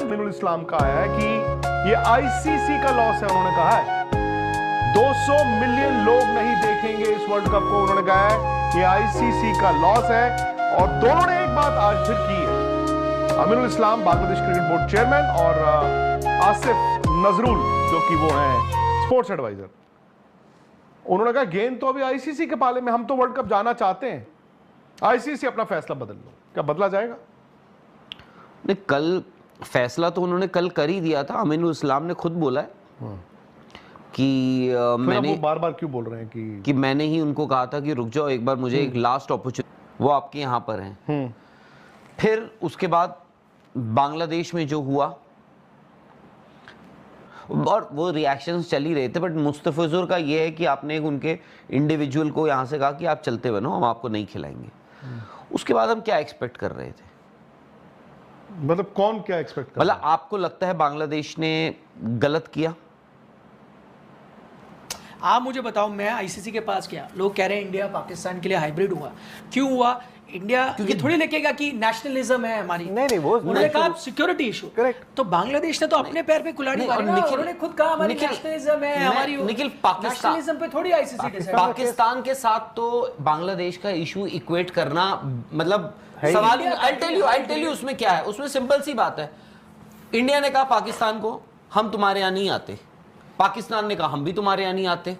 मिनुल इस्लाम का आया है कि ये आईसीसी का लॉस है। उन्होंने कहा है 200 मिलियन लोग नहीं देखेंगे इस वर्ल्ड कप को। उन्होंने कहा है ये आईसीसी का लॉस है। और दोनों ने एक बात आज फिर की है। मिनुल इस्लाम बांग्लादेश क्रिकेट बोर्ड चेयरमैन और आसिफ नजरुल जो कि वो हैं स्पोर्ट्स एडवाइजर, उन्होंने कहा गेंद तो अभी आईसीसी के पाले में, हम तो वर्ल्ड कप जाना चाहते हैं, आईसीसी अपना फैसला बदल लो। क्या बदला जाएगा? नहीं, कल फैसला तो उन्होंने कल कर ही दिया था। अमीनुल इस्लाम ने खुद बोला है कि मैंने, वो बार बार क्यों बोल रहे हैं कि मैंने ही उनको कहा था कि रुक जाओ एक बार, मुझे एक लास्ट अपॉर्चुनिटी, वो आपके यहाँ पर हैं। फिर उसके बाद बांग्लादेश में जो हुआ और वो रिएक्शंस चल ही रहे थे, बट मुस्तफिजुर का ये है कि आपने उनके इंडिविजुअल को यहाँ से कहा कि आप चलते बनो, हम आपको नहीं खिलाएंगे। उसके बाद हम क्या एक्सपेक्ट कर रहे थे? मतलब कौन क्या एक्सपेक्ट कर? मतलब आपको लगता है बांग्लादेश ने गलत किया? आप मुझे बताओ, मैं आईसीसी के पास गया, लोग कह रहे हैं इंडिया पाकिस्तान के लिए हाइब्रिड हुआ। क्यों हुआ? इंडिया ये थोड़ी लेकेगा कि नेशनलिज्म है हमारी, नहीं वो उन्होंने कहा सिक्योरिटी इशू। करेक्ट। तो बांग्लादेश ने तो अपने पैर पे कुल्हाड़ी मारी ना, उन्होंने खुद कहा हमारी नेशनलिज्म है, हमारी निखिल, पाकिस्तान नेशनलिज्म पे थोड़ी आईसीसी डिसाइड। पाकिस्तान के साथ तो बांग्लादेश का इशू इक्वेट करना मतलब सवाल ही। आई टेल यू उसमें क्या है, उसमें सिंपल सी बात है। इंडिया ने कहा पाकिस्तान को हम तुम्हारे यहाँ नहीं आते, पाकिस्तान ने कहा हम भी तुम्हारे यहाँ नहीं आते,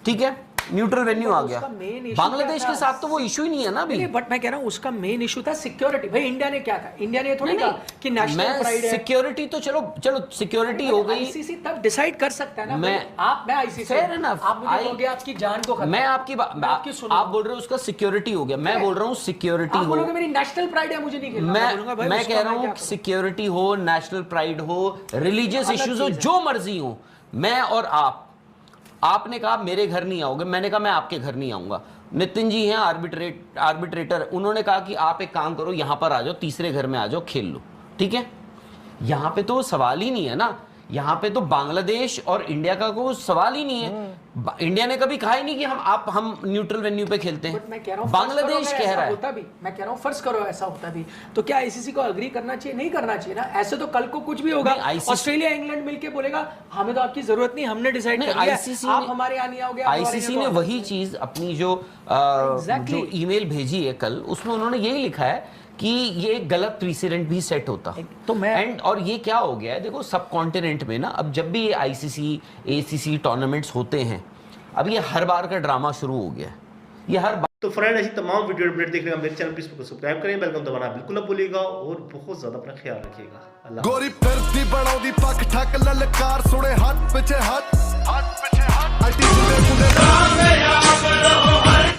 ठीक है, न्यूट्रल वेन्यू आ गया। बांग्लादेश के साथ तो वो इशू ही नहीं है ना अभी। बट मैं कह रहा हूं उसका मेन इशू था सिक्योरिटी। भाई इंडिया ने क्या कहा? इंडिया ने थोड़ी कहा कि नेशनल प्राइड है। सिक्योरिटी तो चलो सिक्योरिटी हो गई, आईसीसी तब डिसाइड कर सकता है ना। मैं आईसीसी, फेयर एनफ, आप मुझे बोलोगे आपकी जान को खतरा, मैं आपकी आप बोल रहे हो उसका सिक्योरिटी हो गया, मैं बोल रहा हूँ सिक्योरिटी हो। आप बोलोगे मेरी नेशनल प्राइड है, मुझे नहीं खेलना। मैं कह रहा हूँ सिक्योरिटी हो, नेशनल प्राइड हो, रिलीजियस इश्यूज हो, जो मर्जी हो। मैं और आपने कहा मेरे घर नहीं आओगे, मैंने कहा मैं आपके घर नहीं आऊंगा। नितिन जी हैं आर्बिट्रेटर, उन्होंने कहा कि आप एक काम करो, यहां पर आ जाओ, तीसरे घर में आ जाओ, खेल लो, ठीक है। यहां पे तो सवाल ही नहीं है ना, यहां पे तो बांग्लादेश और इंडिया का कोई सवाल ही नहीं है। इंडिया ने कभी कहा ही नहीं कि हम न्यूट्रल वेन्यू पे खेलते हैं। मैं कह रहा हूं बांग्लादेश कह रहा है। मैं कह रहा हूं फर्ज करो ऐसा होता भी, तो क्या आईसीसी को अग्री करना चाहिए? नहीं करना चाहिए ना। ऐसे तो कल को कुछ भी होगा, ऑस्ट्रेलिया इंग्लैंड मिलके बोलेगा हमें तो आपकी जरूरत नहीं, हमने डिसाइड कर लिया, आप हमारे यहाँ नहीं आओगे। आईसीसी ने वही चीज अपनी जो ईमेल भेजी है कल, उसमें उन्होंने यही लिखा है कि ये गलत प्रीसिडेंट भी सेट होता। तो मैं और ये क्या हो गया है, देखो सब कॉन्टिनेंट में ना, अब जब भी ये आईसीसी एसीसी टूर्नामेंट्स होते हैं, अब ये हर बार का ड्रामा शुरू हो गया है, ये हर बार। तो फ्रेंड, ऐसी तमाम वीडियो अपडेट देखने का मेरे चैनल प्लीज सब्सक्राइब करें, बेल आइकन दबाना बिल्कुल ना भूलिएगा और बहुत ज्यादा अपना ख्याल रखिएगा। अल्लाह। गोरी फिरती बनाउदी पक ठक ललकार सुने हाथ पीछे हाथ